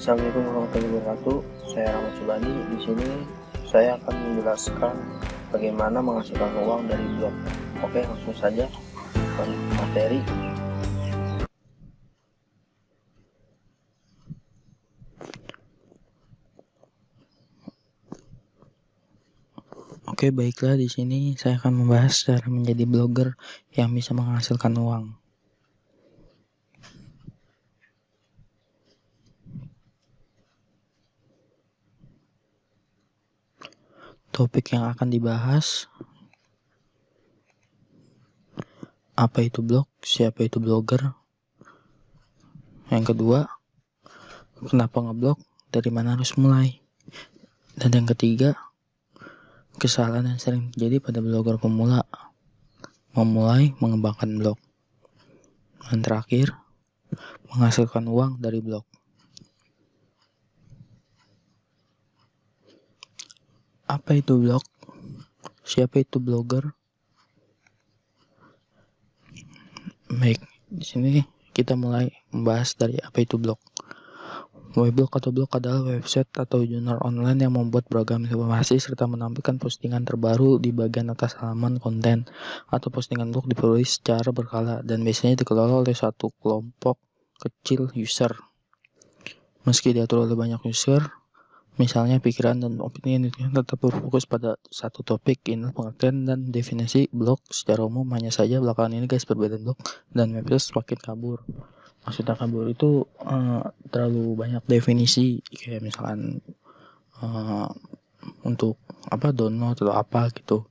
Assalamualaikum warahmatullahi wabarakatuh. Saya Rahmat Subandi. Di sini saya akan menjelaskan bagaimana menghasilkan uang dari blog. Oke, langsung saja ke materi. Oke, baiklah, di sini saya akan membahas cara menjadi blogger yang bisa menghasilkan uang. Topik yang akan dibahas: apa itu blog, siapa itu blogger. Yang kedua, kenapa ngeblog, dari mana harus mulai. Dan yang ketiga, kesalahan yang sering terjadi pada blogger pemula memulai mengembangkan blog. Dan terakhir, menghasilkan uang dari blog. Apa itu blog? Siapa itu blogger? Baik, di sini kita mulai membahas dari apa itu blog. Weblog atau blog adalah website atau jurnal online yang membuat beragam informasi serta menampilkan postingan terbaru di bagian atas halaman konten, atau postingan blog ditulis secara berkala dan biasanya dikelola oleh satu kelompok kecil user. Meski diatur oleh banyak user, misalnya pikiran dan opini yang tetap berfokus pada satu topik. Ini pengertian dan definisi blog secara umum. Hanya saja belakangan ini guys, perbedaan blog dan website semakin kabur. Maksudnya kabur itu terlalu banyak definisi, kayak misalkan untuk download atau apa gitu.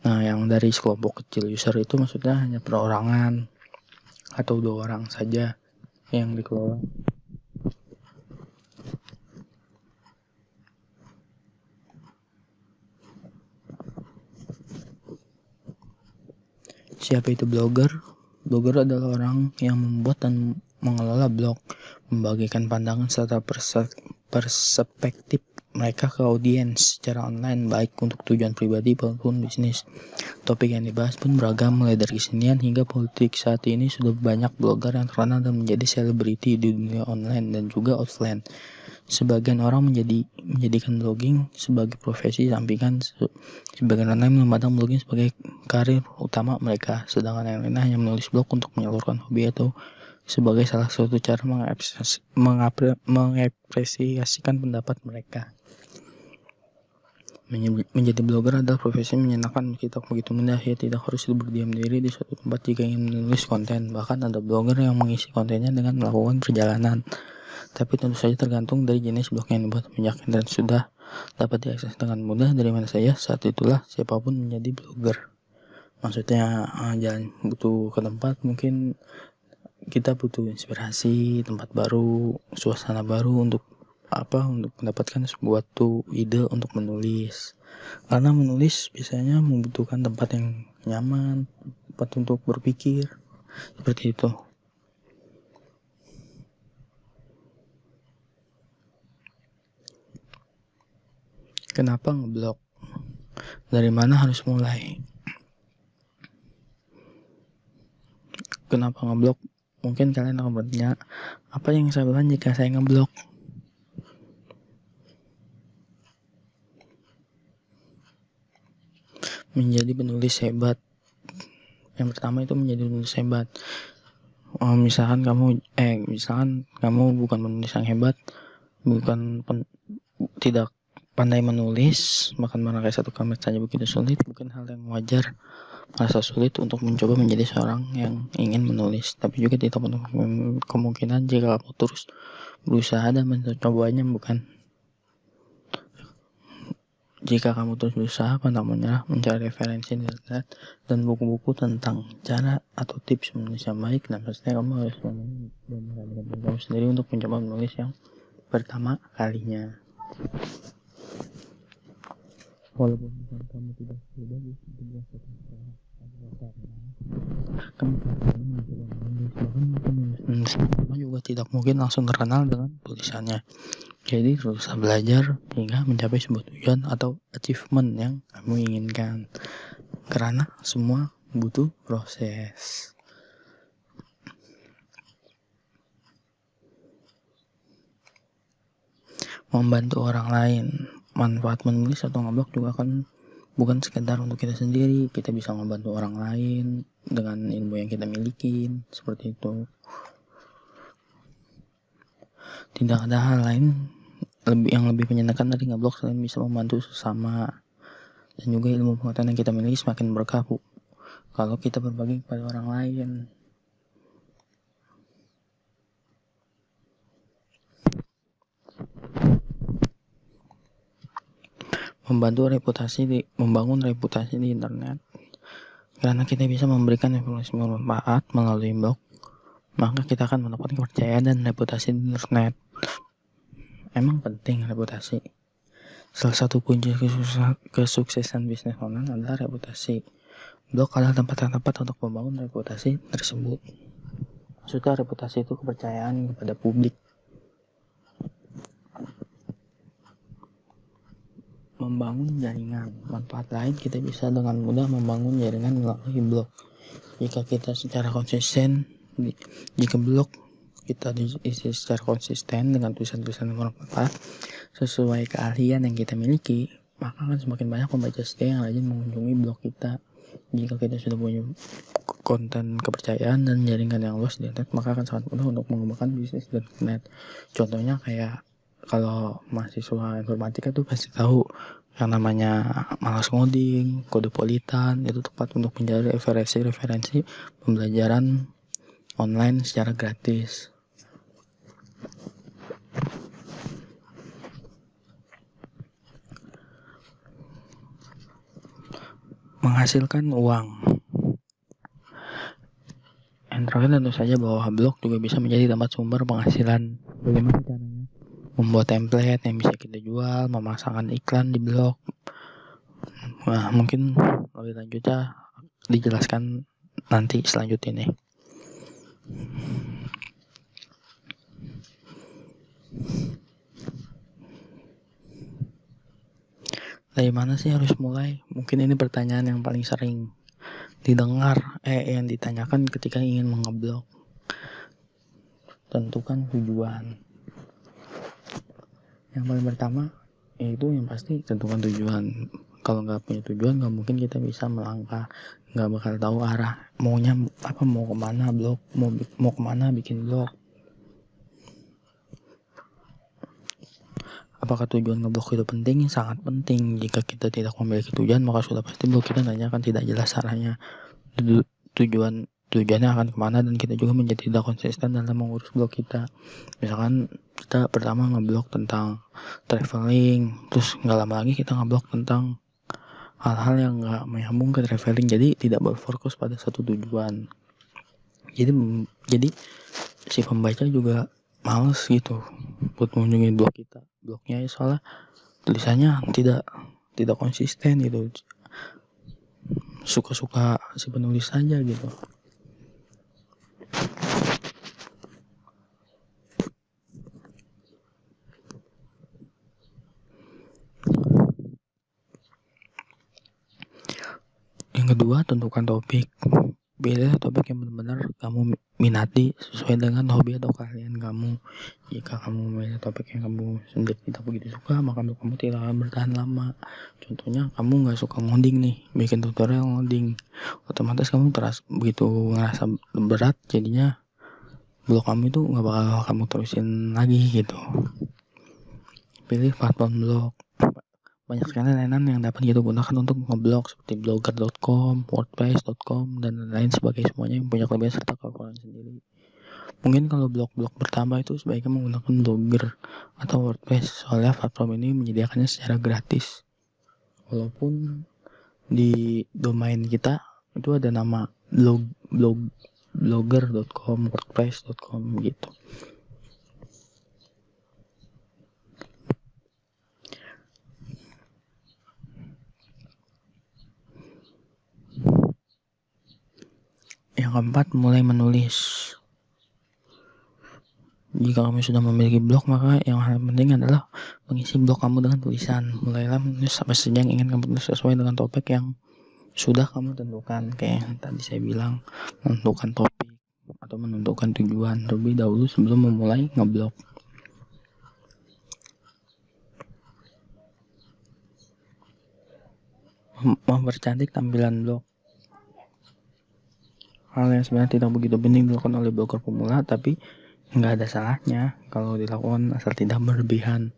Nah, yang dari sekelompok kecil user itu maksudnya hanya perorangan atau 2 orang saja yang dikelola. Siapa itu blogger? Blogger adalah orang yang membuat dan mengelola blog, membagikan pandangan serta perspektif mereka ke audiens secara online, baik untuk tujuan pribadi maupun bisnis. Topik yang dibahas pun beragam, mulai dari kesenian hingga politik. Saat ini sudah banyak blogger yang terkenal dan menjadi selebriti di dunia online dan juga offline. Sebagian orang menjadikan blogging sebagai profesi sampingan, sebagian orang lain memandang blogging sebagai karir utama mereka, sedangkan yang lain hanya menulis blog untuk menyalurkan hobi atau sebagai salah satu cara mengapresiasikan pendapat mereka. Menjadi blogger adalah profesi menyenangkan meski tak begitu mudah. Ya, tidak harus berdiam diri di suatu tempat jika ingin menulis konten. Bahkan ada blogger yang mengisi kontennya dengan melakukan perjalanan. Tapi tentu saja tergantung dari jenis blog yang dibuat, yakin dan sudah dapat diakses dengan mudah dari mana saja. Saat itulah siapapun menjadi blogger. Maksudnya jalan butuh ke tempat, mungkin kita butuh inspirasi, tempat baru, suasana baru untuk mendapatkan sebuah ide untuk menulis. Karena menulis biasanya membutuhkan tempat yang nyaman, tempat untuk berpikir, seperti itu. Kenapa ngeblog? Dari mana harus mulai? Kenapa ngeblog? Mungkin kalian akan bertanya, apa yang saya lakukan jika saya ngeblog? Menjadi penulis hebat. Yang pertama itu menjadi penulis hebat. Misalkan kamu bukan penulis yang hebat, tidak pandai menulis, bahkan merangkai satu kalimat saja begitu sulit, bukan hal yang wajar merasa sulit untuk mencoba menjadi seorang yang ingin menulis. Tapi juga tidak menutup kemungkinan jika kamu terus berusaha dan mencobanya, bukan. Jika kamu terus berusaha, pantang menyerah, mencari referensi di internet dan buku-buku tentang cara atau tips menulis yang baik, dan pastinya kamu harus memberanikan kamu sendiri untuk mencoba menulis yang pertama kalinya. Walaupun kamu tidak bagus, tidak sesuai kamu juga tidak mungkin langsung terkenal dengan tulisannya. Jadi terus belajar hingga mencapai sebuah tujuan atau achievement yang kamu inginkan. Karena semua butuh proses. membantu orang lain. Manfaat menulis atau ngeblog juga kan bukan sekedar untuk kita sendiri, kita bisa membantu orang lain dengan ilmu yang kita miliki, seperti itu. Tidak ada hal lain yang lebih menyenangkan dari ngeblog selain bisa membantu sesama, dan juga ilmu pengetahuan yang kita miliki semakin berkah kalau kita berbagi kepada orang lain. Membangun reputasi di internet. Karena kita bisa memberikan informasi bermanfaat melalui blog, maka kita akan mendapatkan kepercayaan dan reputasi di internet. Emang penting reputasi. Salah satu kunci kesuksesan bisnis online adalah reputasi. Blog adalah tempat yang tepat untuk membangun reputasi tersebut. Maksudnya reputasi itu kepercayaan kepada publik. Membangun jaringan. Manfaat lain, kita bisa dengan mudah membangun jaringan melalui blog. Jika kita secara konsisten, jika blog kita diisi secara konsisten dengan tulisan-tulisan yang bermanfaat sesuai keahlian yang kita miliki, maka akan semakin banyak pembaca setia yang rajin mengunjungi blog kita. Jika kita sudah punya konten kepercayaan dan jaringan yang luas di internet, maka akan sangat mudah untuk mengembangkan bisnis di internet. Contohnya kayak kalau mahasiswa informatika tuh pasti tahu yang namanya malas ngoding, kode politan, itu tepat untuk mencari referensi pembelajaran online secara gratis. Menghasilkan uang. Yang terakhir tentu saja bahwa blog juga bisa menjadi tempat sumber penghasilan. Bagaimana caranya? Membuat template yang bisa kita jual, memasangkan iklan di blog. Nah, mungkin lebih lanjutnya dijelaskan nanti selanjutnya nih. Dari mana sih harus mulai? Mungkin ini pertanyaan yang paling sering didengar, yang ditanyakan ketika ingin mengeblog. Tentukan tujuan. Yang paling pertama yaitu yang pasti tentukan tujuan. Kalau nggak punya tujuan, nggak mungkin kita bisa melangkah, nggak bakal tahu arah maunya apa, mau kemana blog, mau kemana bikin blog. Apakah tujuan ngeblog itu penting? Sangat penting. Jika kita tidak memiliki tujuan, maka sudah pasti blog kita nantinya akan tidak jelas arahnya, tujuannya akan kemana, dan kita juga menjadi tidak konsisten dalam mengurus blog kita. Misalkan kita pertama ngeblog tentang traveling, terus nggak lama lagi kita ngeblog tentang hal-hal yang nggak menyambung ke traveling, jadi tidak berfokus pada satu tujuan. Jadi si pembaca juga males gitu buat mengunjungi blog kita. Blognya soalnya tulisannya tidak konsisten gitu, suka-suka si penulis saja gitu. Yang kedua, tentukan topik. Pilih topik yang benar-benar kamu minati sesuai dengan hobi atau keahlian kamu. Jika kamu memilih topik yang kamu sendiri tidak begitu suka, maka kamu tidak akan bertahan lama. Contohnya, kamu nggak suka ngoding nih, bikin tutorial ngoding, otomatis kamu begitu ngerasa berat, jadinya blog kamu itu nggak bakal kamu terusin lagi gitu. Pilih platform blog. Banyak sekali layanan yang dapat kita gunakan untuk ngeblog seperti blogger.com, wordpress.com, dan lain sebagainya. Semuanya yang punya kelebihan serta kekurangan sendiri. Mungkin kalau blog-blog pertama itu sebaiknya menggunakan Blogger atau WordPress, soalnya platform ini menyediakannya secara gratis. Walaupun di domain kita itu ada nama blogger.com, wordpress.com gitu. Yang keempat, mulai menulis. Jika kamu sudah memiliki blog, maka yang paling penting adalah mengisi blog kamu dengan tulisan. Mulailah menulis apa saja yang ingin kamu tulis sesuai dengan topik yang sudah kamu tentukan. Kayak yang tadi saya bilang, menentukan topik atau menentukan tujuan terlebih dahulu sebelum memulai ngeblog. mempercantik tampilan blog. Hal yang sebenarnya tidak begitu penting dilakukan oleh blogger pemula, tapi nggak ada salahnya kalau dilakukan asal tidak berlebihan.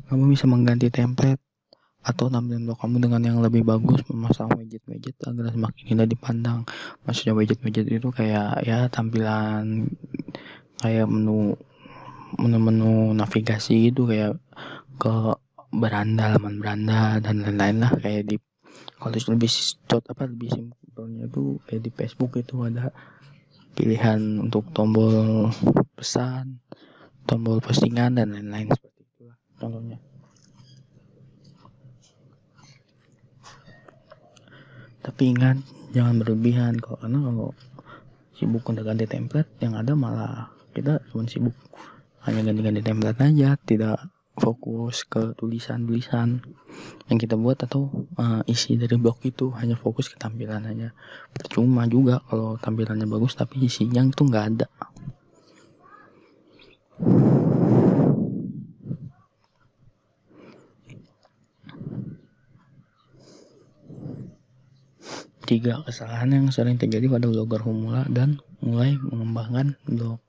Kamu bisa mengganti template atau tampilan blog kamu dengan yang lebih bagus, memasang widget-widget agar semakin indah dipandang. Maksudnya widget-widget itu kayak ya tampilan kayak menu navigasi gitu, kayak ke beranda, halaman beranda dan lain-lain lah. Kayak di kalau lebih simpelnya itu kayak di Facebook itu ada pilihan untuk tombol pesan, tombol postingan dan lain-lain, seperti itulah contohnya. Tapi ingat, jangan berlebihan karena kalau sibuk udah ganti template, yang ada malah kita cuma sibuk hanya ganti-ganti template aja, tidak fokus ke tulisan-tulisan yang kita buat atau isi dari blog itu, hanya fokus ke tampilan aja. Percuma juga kalau tampilannya bagus tapi isinya itu nggak ada. Tiga kesalahan yang sering terjadi pada blogger pemula dan mulai mengembangkan blog.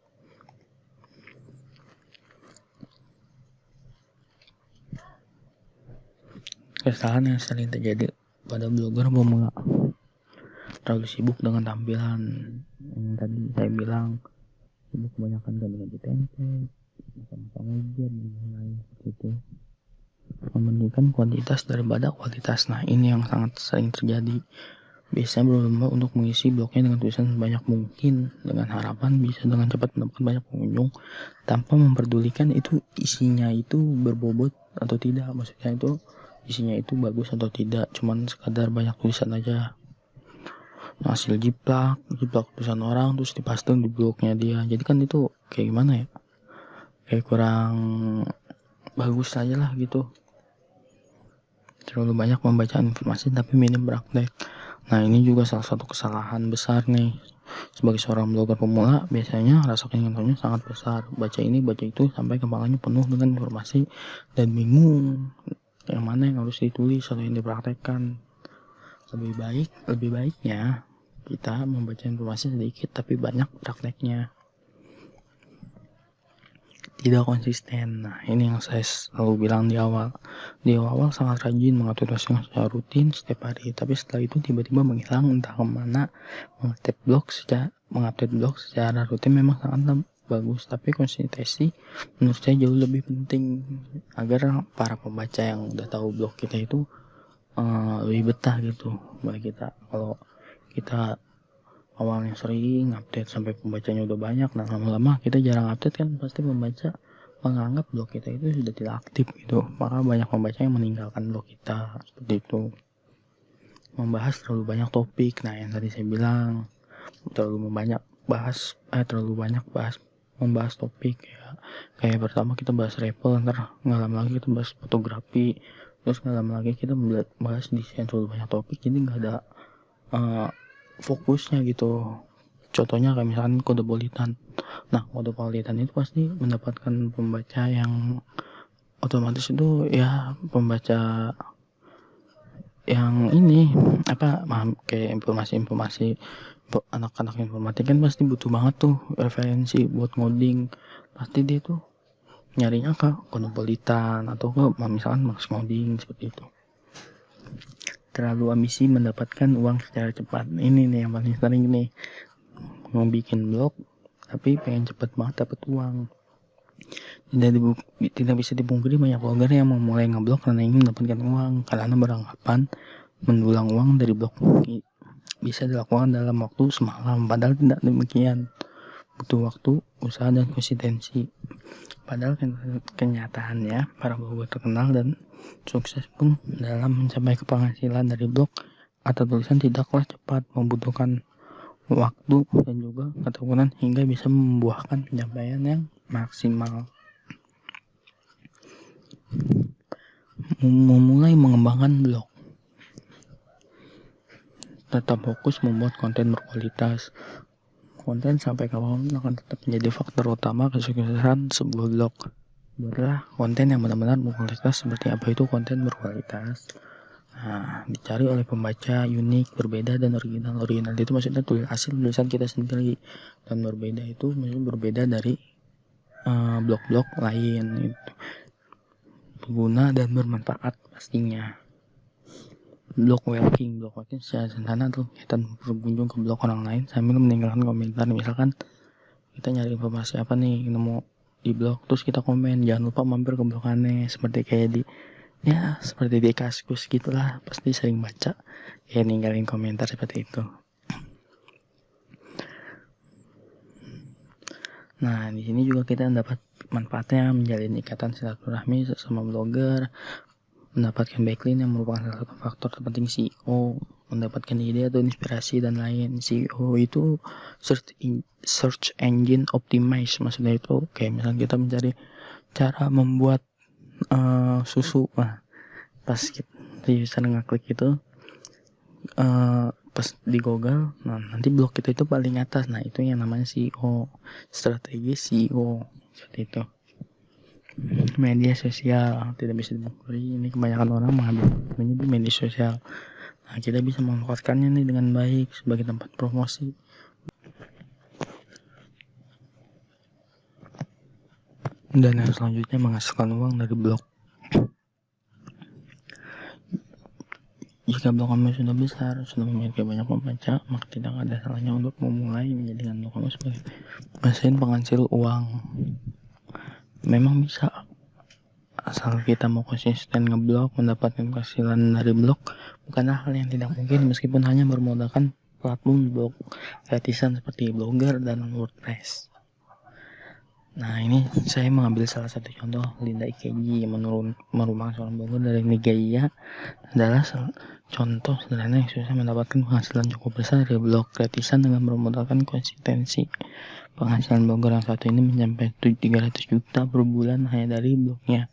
Kesalahan yang sering terjadi pada blogger pemula: terlalu sibuk dengan tampilan. Yang tadi saya bilang, sibuk kebanyakan ganti-ganti template, masang-masang widget dan lain-lain seperti itu. Membandingkan kuantitas daripada kualitas. Nah, ini yang sangat sering terjadi. Biasanya berlomba untuk mengisi blognya dengan tulisan sebanyak mungkin dengan harapan bisa dengan cepat mendapatkan banyak pengunjung tanpa memperdulikan itu isinya itu berbobot atau tidak. Maksudnya itu isinya itu bagus atau tidak, cuman sekadar banyak tulisan aja. Hasil jiplak tulisan orang terus dipasang di blognya dia. Jadi kan itu kayak gimana ya? Kayak kurang bagus aja lah gitu. Terlalu banyak membaca informasi tapi minim praktek. Nah, ini juga salah satu kesalahan besar nih. Sebagai seorang blogger pemula, biasanya rasa ingin tahunya sangat besar. Baca ini, baca itu, sampai kepalanya penuh dengan informasi dan bingung yang mana yang harus ditulis atau yang dipraktekkan. Lebih baiknya kita membaca informasi sedikit tapi banyak prakteknya. Tidak konsisten. Nah, ini yang saya selalu bilang di awal. Di awal sangat rajin mengatur tugasnya secara rutin setiap hari, tapi setelah itu tiba-tiba menghilang entah kemana. Mengupdate blog secara rutin memang sangat bagus, tapi konsistensi menurut saya jauh lebih penting agar para pembaca yang udah tahu blog kita itu lebih betah gitu. Bagi kita, kalau kita awalnya sering update sampai pembacanya udah banyak, nah lama-lama kita jarang update kan pasti pembaca menganggap blog kita itu sudah tidak aktif gitu. Maka banyak pembaca yang meninggalkan blog kita seperti itu. Membahas terlalu banyak topik. Nah, yang tadi saya bilang terlalu banyak membahas topik ya. Kayak pertama kita bahas travel, ntar nggak lama lagi kita bahas fotografi, terus nggak lama lagi kita bahas desain. Terlalu banyak topik jadi nggak ada fokusnya gitu. Contohnya kayak misalkan kode politan. Nah, kode politan itu pasti mendapatkan pembaca yang otomatis itu ya pembaca yang ini kayak informasi anak-anak informatik kan pasti butuh banget tuh referensi buat ngoding. Pasti dia tuh nyarinya ke kode politan atau ke misalkan Max ngoding seperti itu. Terlalu ambisi mendapatkan uang secara cepat. Ini nih yang paling sering nih, mau bikin blog tapi pengen cepat banget dapat uang. Tidak bisa dipungkiri banyak blogger yang memulai ngeblog karena ingin mendapatkan uang, karena beranggapan mendulang uang dari blog bisa dilakukan dalam waktu semalam. Padahal tidak demikian, butuh waktu, usaha, dan konsistensi. Padahal kenyataannya para blogger terkenal dan sukses pun dalam mencapai penghasilan dari blog atau tulisan tidaklah cepat, membutuhkan waktu dan juga ketekunan hingga bisa membuahkan pencapaian yang maksimal. Memulai mengembangkan blog, tetap fokus membuat konten berkualitas. Konten sampai kapanpun akan tetap menjadi faktor utama kesuksesan sebuah blog. Buatlah konten yang benar-benar berkualitas. Seperti apa itu konten berkualitas? Nah, dicari oleh pembaca unik, berbeda, dan original. Original itu maksudnya hasil tulisan kita sendiri, dan berbeda itu maksudnya berbeda dari blog-blog lain. Itu berguna dan bermanfaat pastinya. Blog walking secara sederhana tuh kita berkunjung ke blog orang lain sambil meninggalkan komentar. Misalkan kita nyari informasi apa nih, nemu di blog, terus kita komen, jangan lupa mampir ke blog aneh, seperti kayak seperti di Kaskus gitulah, pasti sering baca kayak ninggalin komentar seperti itu. Nah, di sini juga kita dapat manfaatnya menjalin ikatan silaturahmi sama blogger, mendapatkan backlink yang merupakan salah satu faktor terpenting SEO, mendapatkan ide atau inspirasi dan lain. SEO itu search engine optimize, maksudnya itu kayak misalnya kita mencari cara membuat susu. Nah, pas kita bisa ngeklik itu pas di Google, nah nanti blog kita itu paling atas. Nah, itu yang namanya SEO, strategi SEO seperti itu. Media sosial tidak bisa dipungkiri, ini kebanyakan orang mengambil di media sosial. Nah, kita bisa memanfaatkannya nih dengan baik sebagai tempat promosi. Dan yang selanjutnya menghasilkan uang dari blog. Jika blog kamu sudah besar, sudah memiliki banyak pembaca, maka tidak ada salahnya untuk memulai menjadikan blog kamu sebagai mesin penghasil uang. Memang bisa, asal kita mau konsisten ngeblog, mendapatkan penghasilan dari blog bukanlah hal yang tidak mungkin, meskipun hanya bermodalkan platform blog gratisan seperti Blogger dan WordPress. Nah, ini saya mengambil salah satu contoh Linda Ikeji yang merubah seorang blogger dari Nigeria adalah contoh sederhana yang susah mendapatkan penghasilan cukup besar dari blog gratisan dengan bermodalkan konsistensi. Penghasilan blogger yang satu ini mencapai 300 juta per bulan hanya dari blognya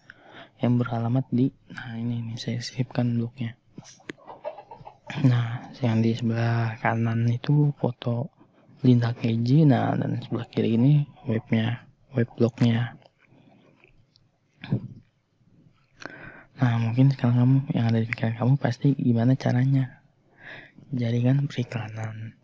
yang beralamat di, nah ini saya sisipkan blognya. Nah, yang di sebelah kanan itu foto Linda Keji, nah dan sebelah kiri ini web blognya. Nah, mungkin sekarang kamu yang ada di pikiran kamu pasti gimana caranya. Jaringan periklanan.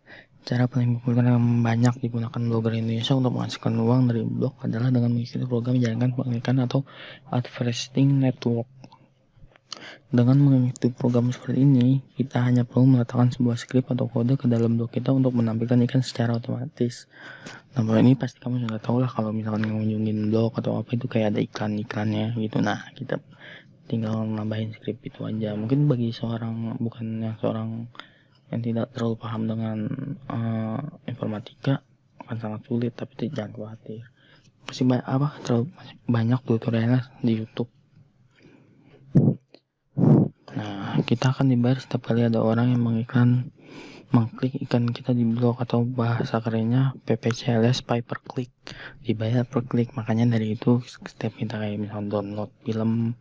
Cara paling populer yang banyak digunakan blogger Indonesia untuk menghasilkan uang dari blog adalah dengan mengikuti program jaringan pengiklan atau advertising network. Dengan mengikuti program seperti ini, kita hanya perlu meletakkan sebuah skrip atau kode ke dalam blog kita untuk menampilkan iklan secara otomatis. Nah, ini pasti kamu sudah tahu lah kalau misalkan ngunjungin blog atau apa itu kayak ada iklan-iklannya gitu. Nah, kita tinggal nambahin skrip itu aja. Mungkin bagi seorang yang tidak terlalu paham dengan informatika akan sangat sulit, tapi jangan khawatir, pasti terlalu banyak tutorialnya di YouTube. Nah, kita akan dibayar setiap kali ada orang yang mengklik iklan kita di blog, atau bahasa kerennya PPCLS, pay per click, dibayar per klik. Makanya dari itu setiap kita kayak misalnya download film,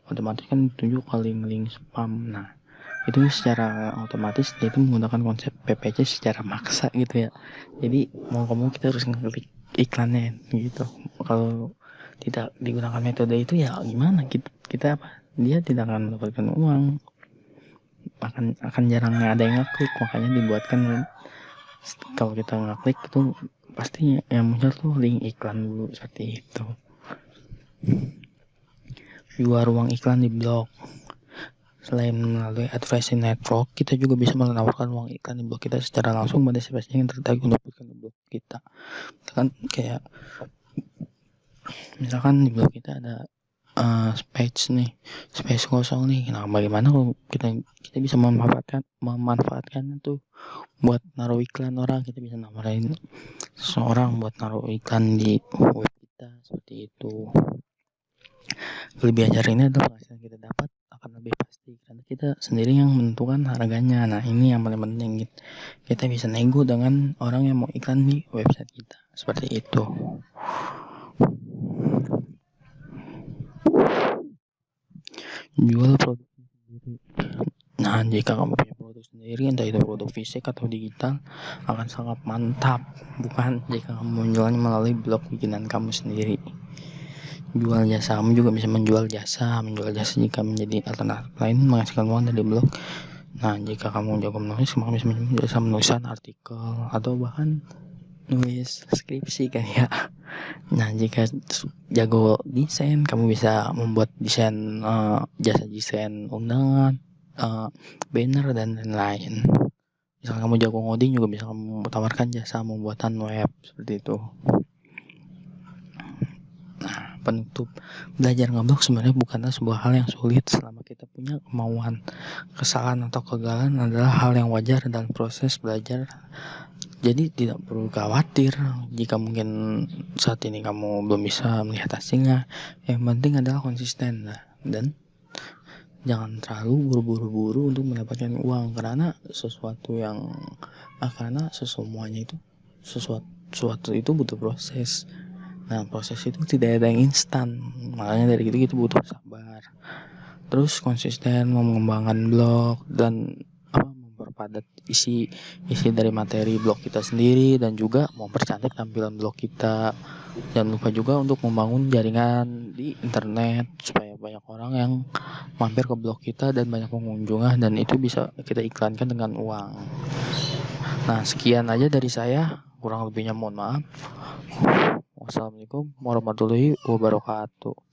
otomatis kan ditunjuk ke link spam. Nah, itu secara otomatis dia itu menggunakan konsep PPC secara maksa gitu ya. Jadi mau kamu kita harus ngeklik iklannya gitu. Kalau tidak digunakan metode itu ya gimana, kita dia tidak akan mendapatkan uang, akan jarangnya ada yang ngeklik. Makanya dibuatkan kalau kita ngeklik itu pasti yang muncul tuh link iklan dulu seperti itu. Jual ruang iklan di blog. Selain melalui advertising network, kita juga bisa menawarkan uang iklan di blog kita secara langsung pada siapa yang tertarik untuk iklan di blog kita. Misalkan di blog kita ada space kosong nih. Nah, bagaimana kalau kita bisa memanfaatkannya tuh buat naruh iklan orang. Kita bisa nawarin seseorang buat naruh iklan di web kita seperti itu. Lebih ajar ini adalah penghasilan kita dapat akan lebih pasti karena kita sendiri yang menentukan harganya. Nah, ini yang paling penting, kita bisa nego dengan orang yang mau iklan di website kita seperti itu. Jual produk sendiri. Nah, jika kamu punya produk sendiri, entah itu produk fisik atau digital, akan sangat mantap, bukan jika kamu menjualnya melalui blog bikinan kamu sendiri. Jual jasa, kamu juga bisa menjual jasa jika menjadi alternatif lain menghasilkan uang dari blog. Nah, jika kamu jago menulis, kamu bisa menjual jasa penulisan artikel atau bahkan nulis skripsi kan ya. Nah, jika jago desain, kamu bisa membuat desain jasa desain undangan, banner dan lain-lain. Misal kamu jago ngoding, juga bisa kamu tawarkan jasa pembuatan web seperti itu. Nah, penutup, belajar ngeblog sebenarnya bukanlah sebuah hal yang sulit selama kita punya kemauan. Kesalahan atau kegagalan adalah hal yang wajar dalam proses belajar. Jadi tidak perlu khawatir jika mungkin saat ini kamu belum bisa melihat hasilnya. Yang penting adalah konsisten lah, dan jangan terlalu buru-buru untuk mendapatkan uang, karena semuanya itu sesuatu itu butuh proses. Nah, proses itu tidak ada yang instan, makanya dari itu kita butuh sabar, terus konsisten mengembangkan blog dan memperpadat isi dari materi blog kita sendiri, dan juga mempercantik tampilan blog kita. Jangan lupa juga untuk membangun jaringan di internet supaya banyak orang yang mampir ke blog kita dan banyak pengunjungnya, dan itu bisa kita iklankan dengan uang. Nah, sekian aja dari saya, kurang lebihnya mohon maaf. Wassalamualaikum warahmatullahi wabarakatuh.